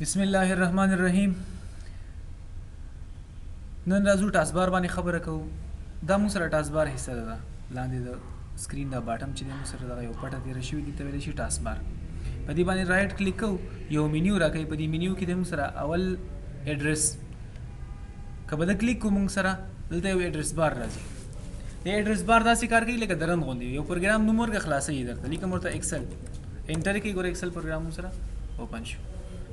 بسم الله الرحمن الرحیم. نن راځو ټاسک بار باندې خبره کوو. دا موږ سره ټاسک بار حصہ ده. لاندې د سکرین دا باټم چې موږ سره دا یو پټه تیر شوی دی ته ویل شي ټاسک بار. په دې باندې رائټ کلیک کوو، یو مینیو راکوي. په دې مینیو کې د موږ سره اول ایډرس کبه د کلیک کوو، موږ سره دلته یو ایډرس بار راځي. د ایډرس بار داسې کار کوي لکه درن غوندي. یو پروګرام نوم ورکړه خلاصوي درته، لیکم ورته ایکسل انټر کوي. ګوره ایکسل پروګرام موږ سره اوپن شو.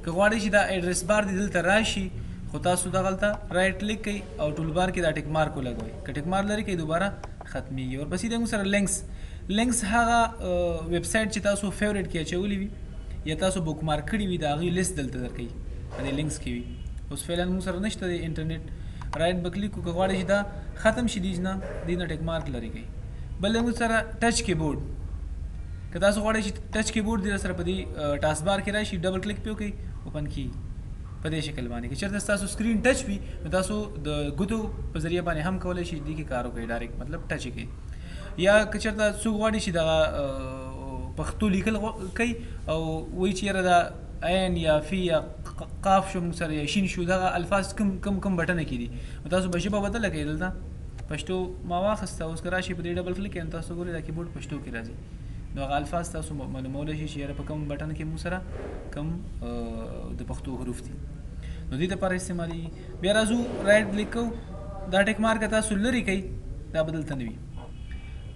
که غواړئ چې دا ایډرس بار دې دلته راشي، خو تاسو دغلته رائټ کلیک کوئ او ټول بار کې دا ټیک مارک ولګوئ. که ټیک مارک لري کوي دوباره ختمیږي. ورپسې د موږ سره لینکس هغه ویب سایټ چې تاسو فیوریټ کې اچولی وي یا تاسو بوک مارک کړي وي د هغې لیست دلته درکوي په دې لینکس کې وي. اوس فعلا موږ سره نشته د انټرنیټ. رائټ به کلیک وکړو. که غواړئ چې دا ختم شي دې نه ټیک مارک لري کوي. بل موږ سره ټچ کیبورډ. که تاسو غواړئ چې ټچ کیبورډ دې سره په دې ټاسک بار کې راشي، ډبل کلیک پې وکړئ، اوپن کی په دې شکل باندې. که چېرته ستاسو سکرین ټچ وي نو تاسو د ګوتو په ذریعه باندې هم کولی شئ دې کې کار وکړئ، ډایرکټ مطلب ټچ یې کوئ. یا که چېرته څوک غواړي چې دغه پښتو لیکل کوي او وایي چې یاره دا عین یا فی یا قاف شو موږ سره یا شین شو، دغه الفاظ کم بټنه کې دي نو تاسو به ژبه بدله کوئ. دلته پښتو ما واخیسته، اوس که راشي په دې ډبل کلیک کوئ نو تاسو ګورئ دا کیبورډ پښتو کې راځي. نو هغه الفاظ تاسو معلومولی شئ چې یاره په کوم بټن کې موږ سره کوم د پښتو حروف دي، نو دې دپاره استعمالېږي. بیا راځو رائټ کلیک کوو، دا ټیک مارک تاسو لرې کوئ، دا به دلته نه وي.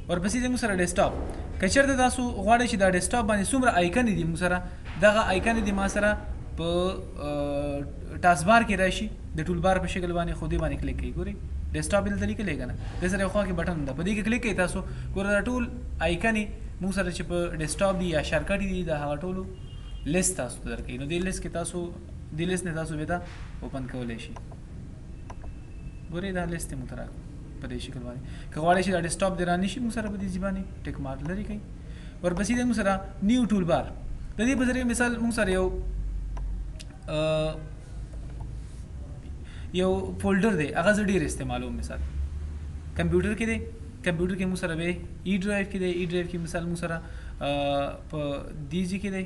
ورپسې د موږ سره ډیسکټاپ. که چېرته تاسو غواړئ چې دا ډیسکټاپ باندې څومره آیکنې دي موږ سره، دغه آیکنې دي ما سره په ټاسک بار کې راشي د ټول بار په شکل باندې. خو دې باندې کلیک کوئ. ګورئ ډیسکټاپ دلته لیکلی که نه، دې سره یو خوا کې بټن ده، په دې کې کلیک کوئ. تاسو ګوره دا ټول آیکنې موږ سره چې په ډیسکټاپ دي یا شارکټ دي د هغه ټولو لیست تاسو ته درکوي. نو دې لیست کې تاسو دې لیست نه تاسو بېرته اوپن کولی شئ. ګورئ دا لیست یې موږ ته راکړو په دې شکل باندې. که غواړئ چې دا ډیسکټاپ دې رانیشي موږ سره په دې ځای باندې ټیک مارک لرې کوئ. ورپسې د موږ سره نیو ټول بار. د دې په ذریعه مثال موږ سره یو فولډر دی، هغه زه ډېر استعمالوم. مثال کمپیوټر کې دی، کمپیوټر کې موږ سره به ای ډرایو کې دی، ای ډرایو کې مثال موږ سره په دې ځای کې دی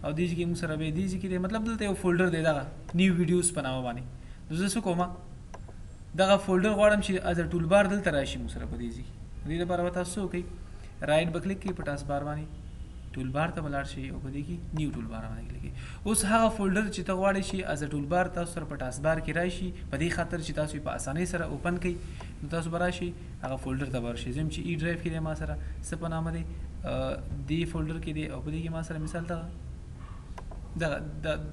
او دې ځای کې موږ سره به دې ځای کې دی. مطلب دلته یو فولډر دی دغه نیو ویډیوز په نامه باندې. نو زه څه کوم، دغه فولډر غواړم چې از ټول بار دلته راشي موږ سره په دې ځای. دې لپاره به تاسو څه وکئ، رائټ به کلیک کړئ په ټاسک بار باندې، ټول بار ته به لاړ شئ او په دې کې نیو ټول بار باندې کلیک کړئ. اوس هغه فولډر چې ته غواړئ چې از ټول بار تاسو سره په ټاسک بار کې راشي، په دې خاطر چې تاسو یې په اسانۍ سره اوپن کړئ، نو تاسو به راشئ هغه فولډر ته به ورشئ. زه چې ای ډرایو کې دی ما سره څه په نامه دی، دې فولډر کې دی او په دې کې ما سره مثال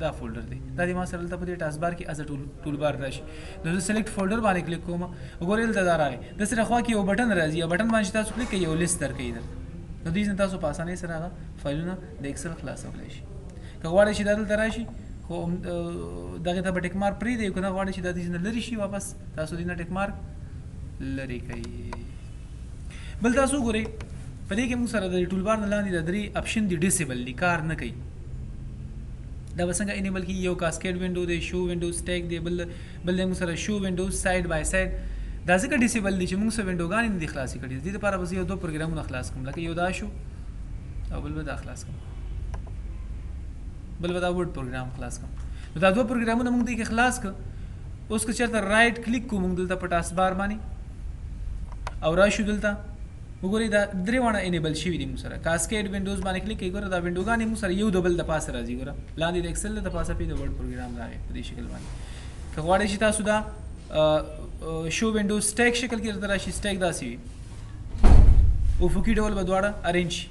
دا فولډر دی، دا دې ما سره دلته په دې ټاسک بار کې از ټول بار راشي. نو زه سلیکټ فولډر باندې کلیک کوم. وګورئ دلته دا راغی، د سره خوا کې یو بټن راځي، یو بټن باندې تاسو کلیک کوئ، یو لیست درکوي درته. نو دې نه تاسو په اسانۍ سره هغه فایلونه د ایکسل خلاصولی شي. که غواړئ چې دا دلته راشي خو دغې ته به ټیک مارک پرېږدئ، که نه غواړئ چې دا دې نه لرې شي واپس تاسو دې نه ټیک مارک لرې کوئ. بل تاسو ګورئ په دې کې موږ سره د ټول بار نه لاندې د 3 اپشن دي ډیسیبل دي، کار نه کوي. دا به څنګه انیبل کېږي، یو کاسکیډ وینډو دی، شو وینډوز ټیک دی، بل دی موږ سره شو وینډوز سایډ بای سایډ. دا ځکه ډیسیبل دي چې موږ سره وینډوګانې نه دي خلاصې کړي. دې لپاره به زه یو 2 پروګرامونه خلاص کړم، لکه یو دا شو او بل به دا خلاص کړم، بل به دا ورډ پروګرام خلاص کړم. نو دا 2 پروګرامونه موږ دې کې خلاص کړ. اوس که چېرته رائټ کلیک کوو موږ دلته په ټاسک بار باندې او راشو دلته وګورئ دا 3 واړه انیبل شوي دي موږ سره. کاسکیډ وینډوز باندې کلیک کوئ، ګوره دا وینډوګانې موږ سره یو د بل د پاسه راځي. ګوره لاندې د ایکسل د پاسه پې د ورډ پروګرام راغی په دې شکل باندې. که غواړئ چې تاسو دا شو وینډوز سټیک شکل کې درته راشي، سټیک داسې وي افقي ډول به دواړه ارینج شي.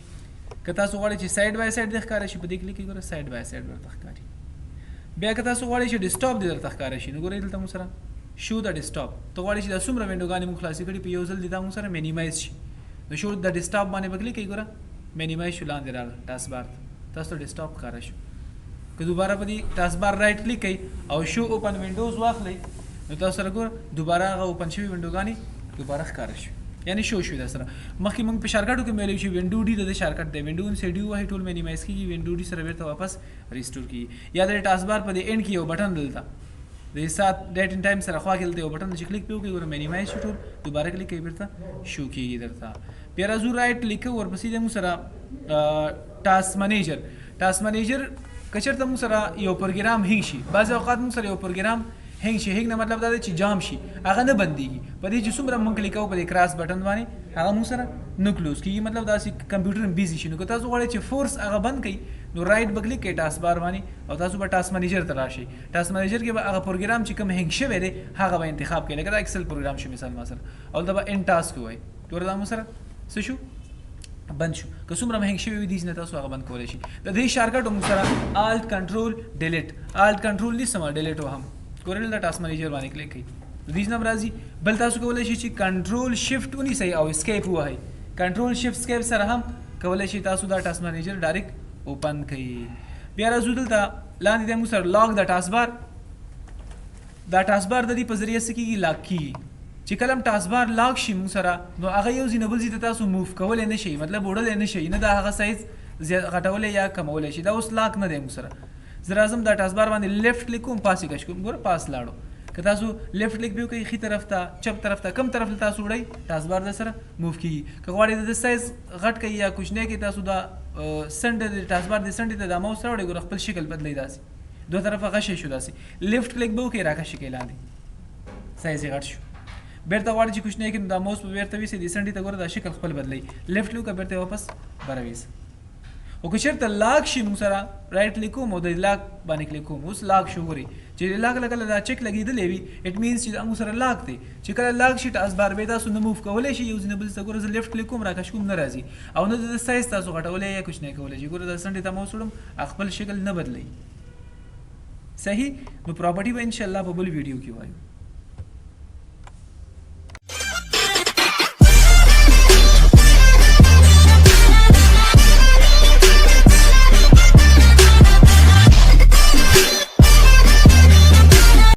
که تاسو غواړئ چې سایډ بای سایډ دې ښکاره شي، په دې کلیک کوئ، ګوره سایډ بای سایډ ورته ښکاري. بیا که تاسو غواړئ چې ډیسکټاپ دې درته ښکاره شي، نو ګورئ دلته موږ سره شو د ډیسکټاپ. ته غواړئ چې دا څومره وینډوګانې موږ خلاصې کړي په یو ځل دې دا موږ سره مینیمایز شي، نو شو د ډیسکټاپ باندې به کلیک کوئ، ګوره مینیمایز شو، لاندې راغله ټاسک بار ته، تاسو ته ډیسکټاپ ښکاره شو. که دوباره په دې ټاسک بار رائټ کلیک کوئ او شو اوپن وینډوز واخلئ، نو تاسو سره ګوره دوباره هغه اوپن شوي وینډوګانې دوباره ښکاره شو، یعنی شو شوي در سره. مخکې موږ په شارکټو کې ویلی چې وینډو ډي د شارکټ دی، وینډو ان سیډ یو وهئ ټول مینیمایز کېږي، وینډو ډي سره بېرته واپس ریسټور کېږي. یا د ټاسک بار په دې اینډ کې یو بټن دلته د سات ډیټ اینډ ټایم سره خوا کې دلته یو بټن چې کلیک پې وکړئ، ګوره مینیمایز شو ټول، دوباره کلیک کوئ بېرته شو کېږي درته. بیا راځو رائټ کلیک کوو، ورپسې دی موږ سره ټاسک منیجر. ټاسک منیجر کچرته موږ سره یو پروګرام هینګ شي بعض اوقات موږ سره یو پروګرام هینګ شي هینګ نه مطلب دا دی چې جام شي هغه نه بندېږي په دې چې څومره موږ کلیک کوو په دې کراس بټن باندې هغه موږ سره نه کلوز کېږي مطلب داسې کمپیوټر بیزي شي نو که تاسو غواړئ چې فورس هغه بند کړئ نو رایټ به کلیک کړئ ټاسک بار باندې او تاسو به ټاسک منیجر ته راشئ ټاسک منیجر کې به هغه پروګرام چې کوم هینګ شوی دی هغه به انتخاب کړئ لکه دا ایکسل پروګرام شو مثال ما سره او دا به ان ټاسک وایي ګوره دا موږ سره څه شو بند شو که څومره مهنګ شوی وي دې نه تاسو هغه بند کولی شي د دې شارټکټ موږ سره الټ کنټرول ډیلیټ الټ کنټرول نیسم ډیلیټ وهم ګورل د ټاسک منیجر باندې کلیک کړئ د دې نه راځي بل تاسو کولی شئ چې کنټرول شفټ ونیسئ او اسکیپ ووهئ کنټرول شفټ اسکیپ سره هم کولی شئ تاسو دا ټاسک منیجر ډایرکټ اوپن کړئ بیا راځو دلته لاندې دی موږ سره لاګ د ټاسک بار دا ټاسک بار د دې په ذریعه څه کېږي لاک کېږي چې کله هم ټاسک بار لاک شي موږ سره نو هغه یو ځای نه بل ځای ته تاسو موف کولی نه شئ مطلب وړلی نه شئ نه د هغه سایز غټولی یا کمولی شي دا اوس لاک نه دی موږ سره زه راځم دا ټاسک بار باندې لیفټ کلیک کوم پاسې کش کوم ګوره پاس لاړو که تاسو لیفټ کلیک به وکړئ ښي طرف ته چپ طرف ته کوم طرف ته تاسو وړئ ټاسک بار در سره موف کېږي که غواړئ د سایز غټ کړئ یا کوچنی کړئ تاسو دا سنډ د ټاسک بار د سنډې ته دا ماوس راوړئ ګوره خپل شکل بدلئ داسې دوه طرفه غشی شو داسې لیفټ کلیک به وکړئ راکشي کړئ لاندې سایز یې غټ شو بیرته غواړئ چې کوچنی کړئ نو دا ماوس به بیرته ویسئ د سنډې ته ګوره دا شکل خپل بدلئ لیفټ کلیک بیرته واپس براویسئ او که چېرته لاک شي موږ سره رایټ کلیک کوم او د لاک باندې کلیک کوم اوس لاک شو ګورئ چې لاک کله دا چک لګېدلی وي اټ مینس چې دا موږ سره لاک دی چې کله لاک شي ټاسک بار به تاسو نه موف کولی شي یو ځای نه بل ځای ته ګوره زه لیفټ کلیک کوم راکش کوم نه راځي او نه د سایز تاسو غټولی یا کوچنی کولی شي ګوره دا سنډې ته ماوس وړم خپل شکل نه بدلوي صحیح نو پراپرټي به انشاءالله په بل ویډیو کې وایو